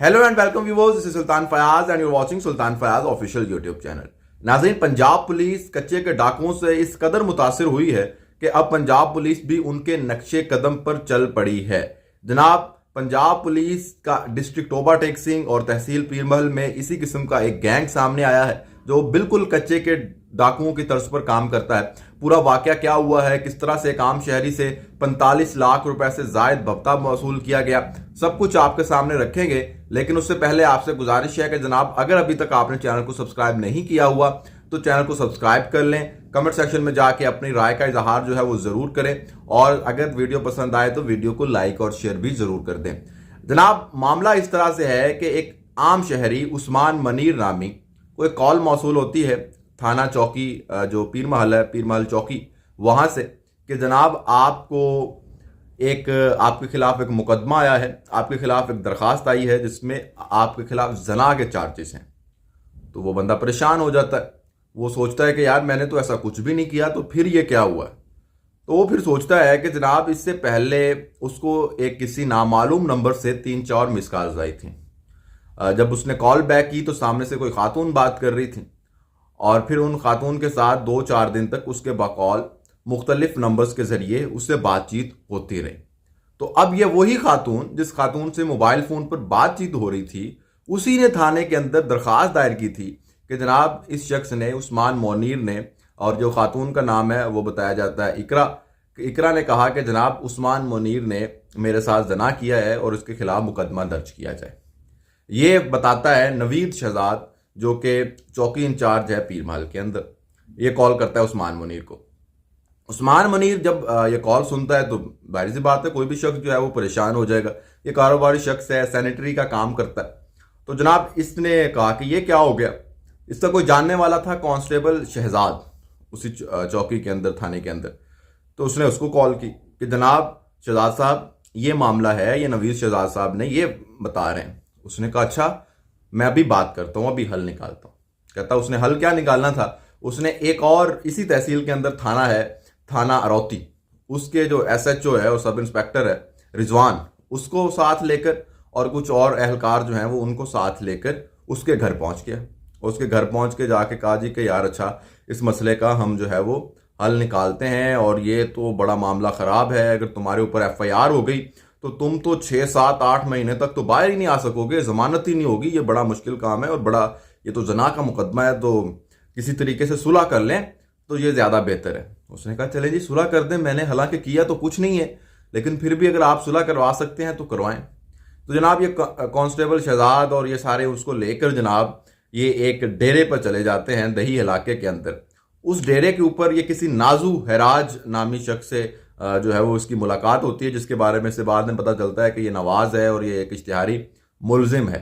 Hello and welcome viewers, this is Sultan Fayaz and you are watching Sultan Fayaz official YouTube channel. नाज़रीन, Punjab police कच्चे के डाकुओं से इस कदर मुतासिर हुई है कि अब पंजाब पुलिस भी उनके नक्शे कदम पर चल पड़ी है। जनाब, पंजाब पुलिस का डिस्ट्रिक्ट ओवरटेक सिंह और तहसील पीरमहल में इसी किस्म का एक गैंग सामने आया है जो बिल्कुल कच्चे के डाकुओं की तर्ज पर काम करता है। पूरा वाकया क्या हुआ है, किस तरह से एक आम शहरी से 45 लाख रुपए से जायद भत्ता वसूल किया गया, सब कुछ आपके सामने रखेंगे। लेकिन उससे पहले आपसे गुजारिश है कि जनाब, अगर अभी तक आपने चैनल को सब्सक्राइब नहीं किया हुआ तो चैनल को सब्सक्राइब कर लें। कमेंट सेक्शन में जाके अपनी राय का इजहार जो है वो जरूर करें और अगर वीडियो पसंद आए तो वीडियो को लाइक और शेयर भी जरूर कर दें। जनाब, मामला इस तरह से है कि एक आम शहरी उस्मान मनीर नामी को एक कॉल मौसूल होती है थाना चौकी, जो पीरमहल है, पीरमहल चौकी, वहां से कि जनाब आपके खिलाफ एक मुकदमा आया है, आपके खिलाफ एक दरखास्त आई है जिसमें आपके खिलाफ जना के चार्जेस हैं। तो वो बंदा परेशान हो जाता है। वो सोचता है कि यार मैंने तो ऐसा कुछ भी नहीं किया, तो फिर ये क्या हुआ। तो वो फिर सोचता है कि जनाब इससे पहले उसको एक किसी नामालूम नंबर से 3-4 मिस कॉल्स आई थी। जब उसने कॉल बैक की तो सामने से कोई खातून बात कर रही थी और फिर उन खातून के साथ 2-4 दिन तक उसके बकौल मुख्तलिफ नंबर्स के जरिए उससे बातचीत होती रही। तो अब ये वही खातून जिस खातून से मोबाइल फोन पर बातचीत हो रही थी, उसी ने थाने के अंदर दरखास्त दायर की थी कि जनाब इस शख्स ने, उस्मान मोनीर ने, और जो खातून का नाम है वो बताया जाता है इकरा ने कहा कि जनाब उस्मान मोनीर ने मेरे साथ जना किया है और उसके खिलाफ मुकदमा दर्ज किया जाए। ये बताता है नवीद शहजाद, जो कि चौकी इंचार्ज है पीरमहल के अंदर। ये कॉल करता है उस्मान मुनीर को। उस्मान मुनीर जब ये कॉल सुनता है तो जाहिर सी बात है कोई भी शख्स जो है वो परेशान हो जाएगा। ये कारोबारी शख्स है, सैनिटरी का काम करता है। तो जनाब इसने कहा कि ये क्या हो गया। इसका कोई जानने वाला था कांस्टेबल शहजाद, उसी चौकी के अंदर, थाने के अंदर। तो उसने उसको कॉल की कि जनाब शहजाद साहब ये मामला है, ये नवीद शहजाद साहब ने ये बता रहे हैं। उसने कहा अच्छा, मैं अभी बात करता हूँ, अभी हल निकालता हूँ। कहता उसने हल क्या निकालना था, उसने एक और इसी तहसील के अंदर थाना है, थाना अरौती, उसके जो SHO है और सब इंस्पेक्टर है रिजवान, उसको साथ लेकर और कुछ और एहलकार जो हैं वो उनको साथ लेकर उसके घर पहुंच गया। उसके घर पहुंच के जाके कहा जी कि यार अच्छा, इस मसले का हम जो है वो हल निकालते हैं और ये तो बड़ा मामला ख़राब है। अगर तुम्हारे ऊपर FIR हो गई तो तुम तो 6-7-8 महीने तक तो बाहर ही नहीं आ सकोगे, जमानत ही नहीं होगी। ये बड़ा मुश्किल काम है और बड़ा, ये तो जना का मुकदमा है, तो किसी तरीके से सुलह कर लें तो ये ज़्यादा बेहतर है। उसने कहा चले जी सुलह कर दें, मैंने हालांकि किया तो कुछ नहीं है, लेकिन फिर भी अगर आप सुलह करवा सकते हैं तो करवाएं। तो जनाब ये कांस्टेबल शहजाद और ये सारे उसको लेकर जनाब ये एक डेरे पर चले जाते हैं दही इलाके के अंदर। उस डेरे के ऊपर ये किसी नाजू हैराज नामी शख्स से जो है वो इसकी मुलाकात होती है, जिसके बारे में से बाद में पता चलता है कि ये नवाज है और ये एक इश्तिहारी मुलजिम है।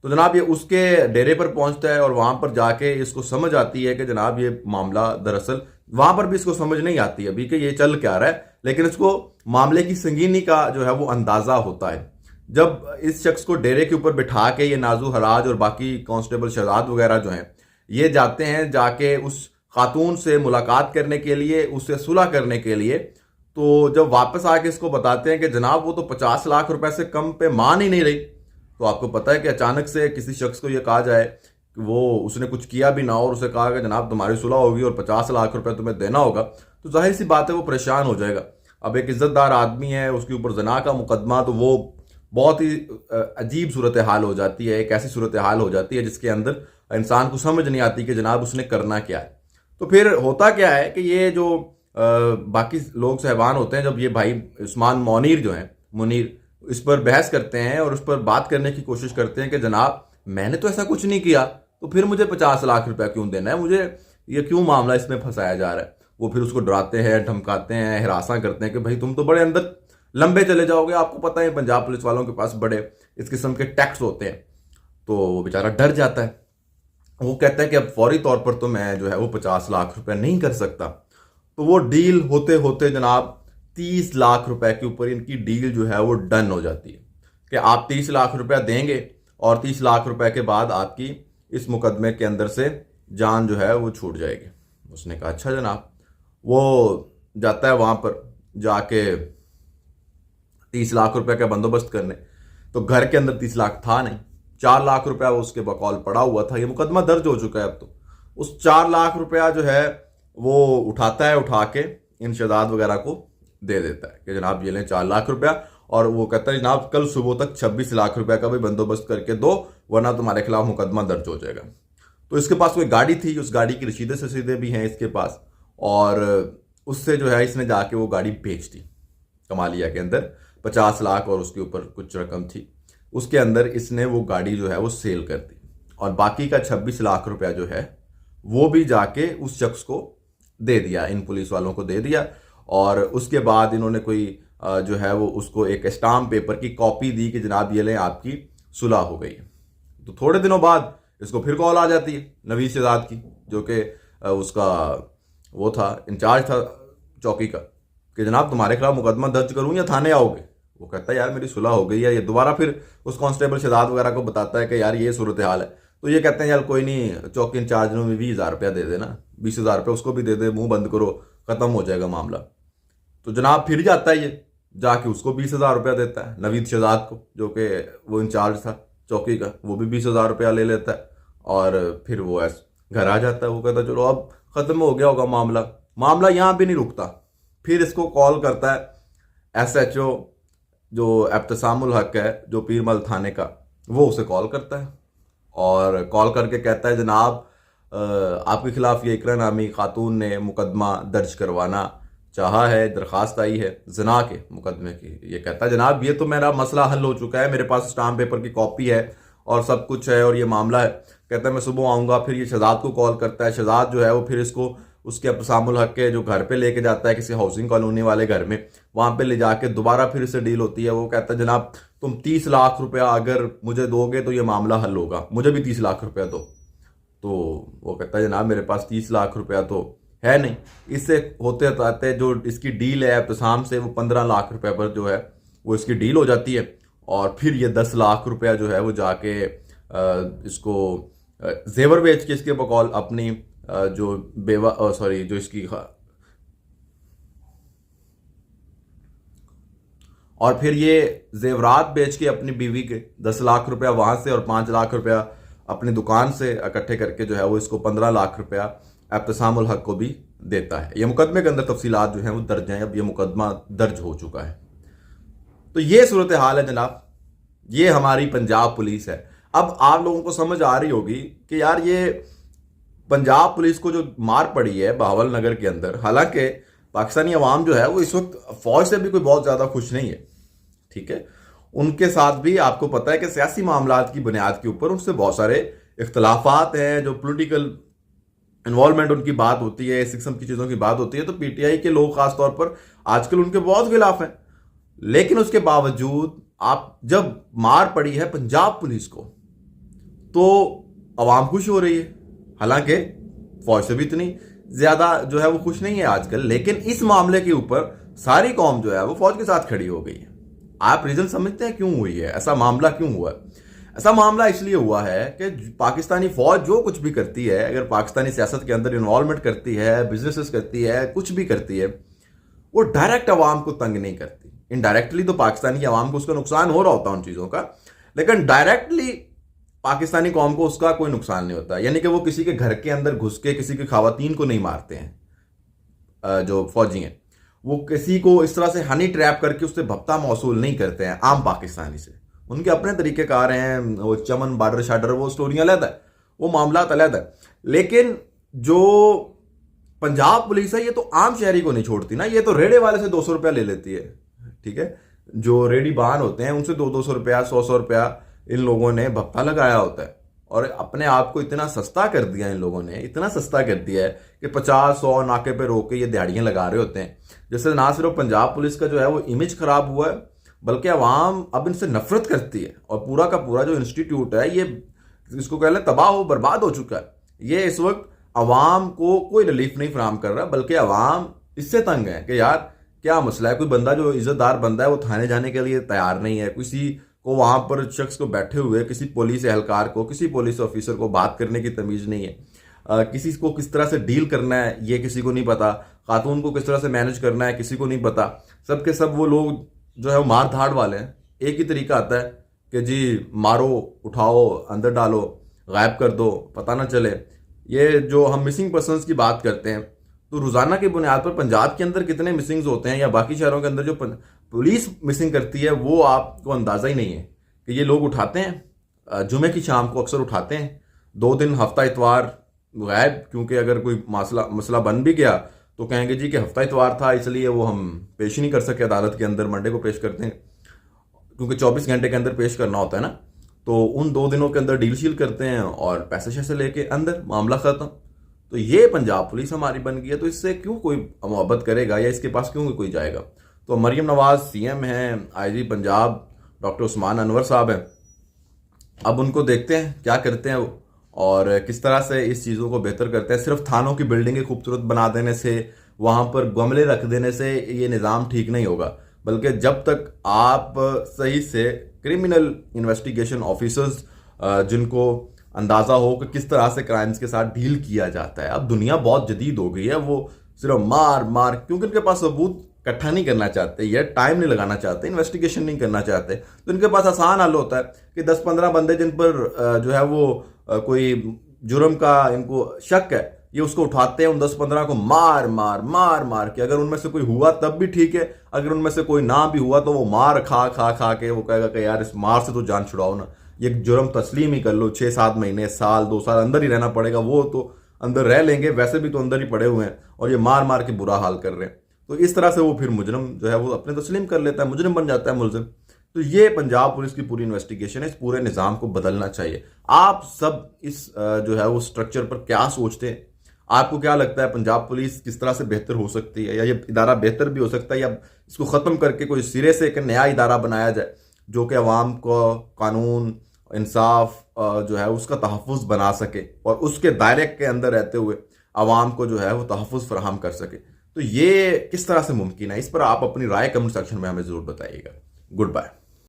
तो जनाब ये उसके डेरे पर पहुंचता है और वहां पर जाके इसको समझ आती है कि जनाब ये मामला दरअसल, वहां पर भी इसको समझ नहीं आती अभी कि ये चल क्या रहा है, लेकिन इसको मामले की संगीनी का जो है वो अंदाजा होता है जब इस शख्स को डेरे के ऊपर बिठा के ये नाजू हराज और बाकी कांस्टेबल शहजाद वगैरह जो हैं ये जाते हैं जाके उस खातून से मुलाकात करने के लिए, उससे सुलह करने के लिए। तो जब वापस आके इसको बताते हैं कि जनाब वो तो 50 लाख रुपए से कम पे मान ही नहीं रही। तो आपको पता है कि अचानक से किसी शख्स को यह कहा जाए कि वो उसने कुछ किया भी ना हो और उसे कहा कि जनाब तुम्हारी सुलह होगी और 50 लाख रुपए तुम्हें देना होगा, तो जाहिर सी बात है वो परेशान हो जाएगा। अब एक इज्जतदार आदमी है, उसके ऊपर जना का मुकदमा, तो वो बहुत ही अजीब सूरत हाल हो जाती है। एक ऐसी सूरत हाल हो जाती है जिसके अंदर इंसान को समझ नहीं आती कि जनाब उसने करना क्या है। तो फिर होता क्या है कि ये जो बाकी लोग साहबान होते हैं, जब ये भाई उस्मान मोनीर जो हैं, मुनीर, इस पर बहस करते हैं और उस पर बात करने की कोशिश करते हैं कि जनाब मैंने तो ऐसा कुछ नहीं किया, तो फिर मुझे 50 लाख रुपया क्यों देना है, मुझे ये क्यों मामला इसमें फंसाया जा रहा है। वो फिर उसको डराते हैं, धमकाते हैं, हिरासा करते हैं कि भाई तुम तो बड़े अंदर लंबे चले जाओगे। आपको पता है पंजाब पुलिस वालों के पास बड़े इस किस्म के टैक्स होते हैं। तो वो बेचारा डर जाता है। वो कहता है कि अब फौरी तौर पर तो मैं जो है वो 50 लाख रुपए नहीं कर सकता। तो वो डील होते होते जनाब 30 लाख रुपए के ऊपर इनकी डील जो है वो डन हो जाती है कि आप 30 लाख रुपया देंगे और 30 लाख रुपए के बाद आपकी इस मुकदमे के अंदर से जान जो है वो छूट जाएगी। उसने कहा अच्छा जनाब। वो जाता है वहां पर जाके 30 लाख रुपए का बंदोबस्त करने। तो घर के अंदर 30 लाख था नहीं, 4 लाख रुपया उसके बकौल पड़ा हुआ था। ये मुकदमा दर्ज हो चुका है अब। तो उस 4 लाख रुपया जो है वो उठाता है, उठा के इन शहजाद वगैरह को दे देता है कि जनाब ये लें 4 लाख रुपया, और वो कहता है जनाब कल सुबह तक 26 लाख रुपया का भी बंदोबस्त करके दो, वरना तुम्हारे खिलाफ मुकदमा दर्ज हो जाएगा। तो इसके पास कोई गाड़ी थी, उस गाड़ी की रसीदें ससीदे भी हैं इसके पास, और उससे जो है इसने जाके वो गाड़ी बेच दी। कमालिया के अंदर 50 लाख और उसके ऊपर कुछ रकम थी, उसके अंदर इसने वो गाड़ी जो है वो सेल कर दी, और बाकी का 26 लाख रुपया जो है वो भी जाके उस शख्स को दे दिया, इन पुलिस वालों को दे दिया। और उसके बाद इन्होंने कोई जो है वो उसको एक स्टाम्प पेपर की कॉपी दी कि जनाब ये लें आपकी सुलह हो गई है। तो थोड़े दिनों बाद इसको फिर कॉल आ जाती है नवीद शहजाद की, जो कि उसका वो था, इंचार्ज था चौकी का, कि जनाब तुम्हारे खिलाफ मुकदमा दर्ज करूं या थाने आओगे। वो कहता है यार मेरी सुलह हो गई है। ये दोबारा फिर उस कांस्टेबल शहजाद वगैरह को बताता है कि यार ये सूरत हाल है। तो ये कहते हैं यार कोई नहीं, चौकी इंचार्ज ने 20,000 रुपया दे देना, 20,000 रुपया उसको भी दे दे, मुंह बंद करो, खत्म हो जाएगा मामला। तो जनाब फिर जाता है, ये जाके उसको 20,000 रुपया देता है नवीद शहजाद को, जो कि वो इंचार्ज था चौकी का। वो भी 20,000 रुपया ले लेता है, और फिर वो ऐसे घर आ जाता है। वो कहता है चलो अब खत्म हो गया होगा मामला। मामला यहां भी नहीं रुकता, फिर इसको कॉल करता है SHO जो एब्तसामुल हक है, जो पीरमल थाने का, वो उसे कॉल करता है और कॉल करके कहता है जनाब आपके खिलाफ ये इकरा नामी खातून ने मुकदमा दर्ज करवाना चाहा है, दरखास्त आई है जना के मुकदमे की। ये कहता है जनाब ये तो मेरा मसला हल हो चुका है, मेरे पास स्टाम्प पेपर की कॉपी है और सब कुछ है और ये मामला है। कहता है मैं सुबह आऊँगा। फिर ये शहजाद को कॉल करता है। शहजाद जो है वो फिर इसको उसके एब्तसामुल हक के जो घर पे लेके जाता है, किसी हाउसिंग कॉलोनी वाले घर में, वहाँ पे ले जाके दोबारा फिर से डील होती है। वो कहता है जनाब तुम 30 लाख रुपया अगर मुझे दोगे तो ये मामला हल होगा, मुझे भी 30 लाख रुपया दो। तो वो कहता है जनाब मेरे पास 30 लाख रुपया तो है नहीं। इससे होते होते जो इसकी डील है एब्तसाम से, वो 15 लाख रुपया पर जो है वो इसकी डील हो जाती है। और फिर ये 10 लाख रुपया जो है वो जाके इसको जेवर बेच के इसके बकौल अपनी जो जो इसकी, और फिर ये जेवरात बेच के अपनी बीवी के 10 लाख रुपया वहां से और 5 लाख रुपया अपनी दुकान से इकट्ठे करके जो है वो इसको 15 लाख रुपया एब्तसामुल हक को भी देता है। ये मुकदमे के अंदर तफसीलात जो हैं वो दर्ज हैं, अब ये मुकदमा दर्ज हो चुका है। तो ये सूरत हाल है जनाब, ये हमारी पंजाब पुलिस है। अब आप लोगों को समझ आ रही होगी कि यार ये पंजाब पुलिस को जो मार पड़ी है बहावल नगर के अंदर, हालांकि पाकिस्तानी अवाम जो है वो इस वक्त फौज से भी कोई बहुत ज्यादा खुश नहीं है, ठीक है। उनके साथ भी आपको पता है कि सियासी मामलात की बुनियाद के ऊपर उनसे बहुत सारे इख्तलाफात हैं, जो पॉलिटिकल इन्वॉल्वमेंट उनकी बात होती है, इस किस्म की चीजों की बात होती है। तो PTI के लोग खासतौर पर आजकल उनके बहुत खिलाफ हैं। लेकिन उसके बावजूद आप जब मार पड़ी है पंजाब पुलिस को तो अवाम खुश हो रही है, हालांकि फौज से भी इतनी ज्यादा जो है वो खुश नहीं है आजकल। लेकिन इस मामले के ऊपर सारी कौम जो है वो फौज के साथ खड़ी हो गई है। आप रीजन समझते हैं क्यों हुई है, ऐसा मामला क्यों हुआ? ऐसा मामला इसलिए हुआ है कि पाकिस्तानी फौज जो कुछ भी करती है, अगर पाकिस्तानी सियासत के अंदर इन्वॉल्वमेंट करती है, बिजनेसेस करती है, कुछ भी करती है, वो डायरेक्ट अवाम को तंग नहीं करती। इनडायरेक्टली तो पाकिस्तानी अवाम को उसका नुकसान हो रहा होता है उन चीजों का, लेकिन डायरेक्टली पाकिस्तानी कौम को उसका कोई नुकसान नहीं होता। यानी कि वो किसी के घर के अंदर घुस के किसी की खवातीन को नहीं मारते हैं। जो फौजी हैं वो किसी को इस तरह से हनी ट्रैप करके उससे भत्ता मौसूल नहीं करते हैं आम पाकिस्तानी से। उनके अपने तरीकेकार हैं, वो चमन बार्डर शार्डर, वो स्टोरियां अलग है, वो मामला अलग है। लेकिन जो पंजाब पुलिस है ये तो आम शहरी को नहीं छोड़ती ना, ये तो रेड़े वाले से 200 रुपया ले लेती है, ठीक है। जो रेडी बान होते हैं उनसे 200 रुपया 100 रुपया इन लोगों ने भत्ता लगाया होता है, और अपने आप को इतना सस्ता कर दिया इन लोगों ने, इतना सस्ता कर दिया है कि 50-100 नाके पे रोक के ये दिहाड़ियां लगा रहे होते हैं। जिससे ना सिर्फ पंजाब पुलिस का जो है वो इमेज खराब हुआ है, बल्कि अवाम अब इनसे नफरत करती है, और पूरा का पूरा जो इंस्टीट्यूट है ये इसको कह लें तबाह हो बर्बाद हो चुका है। ये इस वक्त अवाम को कोई रिलीफ नहीं फराहम कर रहा, बल्कि अवाम इससे तंग है कि यार क्या मसला है। कोई बंदा जो इज्जतदार बंदा है वो थाने जाने के लिए तैयार नहीं है, किसी को वहां पर शख्स को बैठे हुए किसी पुलिस एहलकार को, किसी पुलिस ऑफिसर को बात करने की तमीज नहीं है। किसी को किस तरह से डील करना है ये किसी को नहीं पता, खातून को किस तरह से मैनेज करना है किसी को नहीं पता। सब के सब वो लोग जो है वो मार धाड़ वाले हैं। एक ही तरीका आता है कि जी मारो, उठाओ, अंदर डालो, गायब कर दो, पता ना चले। ये जो हम मिसिंग पर्सनस की बात करते हैं, तो रोजाना की बुनियाद पर पंजाब के अंदर कितने मिसिंग्स होते हैं या बाकी शहरों के अंदर जो पुलिस मिसिंग करती है, वो आपको अंदाजा ही नहीं है कि ये लोग उठाते हैं जुमे की शाम को, अक्सर उठाते हैं 2 दिन हफ्ता इतवार गायब, क्योंकि अगर कोई मसला बन भी गया तो कहेंगे जी कि हफ्ता इतवार था इसलिए वो हम पेश ही नहीं कर सके अदालत के अंदर, मंडे को पेश करते हैं, क्योंकि 24 घंटे के अंदर पेश करना होता है ना। तो उन 2 दिनों के अंदर डील शील करते हैं और पैसे शैसे लेके अंदर, मामला खत्म। तो ये पंजाब पुलिस हमारी बन गई है, तो इससे क्यों कोई मोहब्बत करेगा या इसके पास क्यों कोई जाएगा। तो मरियम नवाज सीएम हैं, आईजी पंजाब डॉक्टर उस्मान अनवर साहब हैं, अब उनको देखते हैं क्या करते हैं वो और किस तरह से इस चीज़ों को बेहतर करते हैं। सिर्फ थानों की बिल्डिंगें खूबसूरत बना देने से, वहां पर गमले रख देने से ये निज़ाम ठीक नहीं होगा, बल्कि जब तक आप सही से क्रिमिनल इन्वेस्टिगेशन ऑफिसर्स जिनको अंदाजा हो कि किस तरह से क्राइम्स के साथ डील किया जाता है। अब दुनिया बहुत जदीद हो गई है, वो सिर्फ मार मार, क्योंकि उनके पास सबूत इकट्ठा नहीं करना चाहते या टाइम नहीं लगाना चाहते, इन्वेस्टिगेशन नहीं करना चाहते, तो इनके पास आसान हल होता है कि 10-15 बंदे जिन पर जो है वो कोई जुर्म का इनको शक है, ये उसको उठाते हैं, उन 10-15 को मार मार मार मार के, अगर उनमें से कोई हुआ तब भी ठीक है, अगर उनमें से कोई ना भी हुआ तो वो मार खा खा खा के वो कहेगा कि यार इस मार से तो जान छुड़ाओ ना, ये जुर्म तस्लीम ही कर लो, 6-7 महीने, साल 2 साल अंदर ही रहना पड़ेगा, वो तो अंदर रह लेंगे, वैसे भी तो अंदर ही पड़े हुए हैं और ये मार मार के बुरा हाल कर रहे हैं। तो इस तरह से वो फिर मुजरिम जो है वो अपने तस्लीम कर लेता है, मुजरिम बन जाता है, मुलजिम। तो ये पंजाब पुलिस की पूरी इन्वेस्टिगेशन है, इस पूरे निज़ाम को बदलना चाहिए। आप सब इस जो है वो स्ट्रक्चर पर क्या सोचते हैं? आपको क्या लगता है पंजाब पुलिस किस तरह से बेहतर हो सकती है, या ये इदारा बेहतर भी हो सकता है, या इसको ख़त्म करके कोई सिरे से एक नया इदारा बनाया जाए जो कि अवाम को कानून, इंसाफ जो है उसका तहफ़्फ़ुज़ बना सके और उसके दायरे के अंदर रहते हुए अवाम को जो है वो तहफ़्फ़ुज़ फराहम कर सके। तो ये किस तरह से मुमकिन है, इस पर आप अपनी राय कमेंट सेक्शन में हमें ज़रूर बताइएगा। Good bye.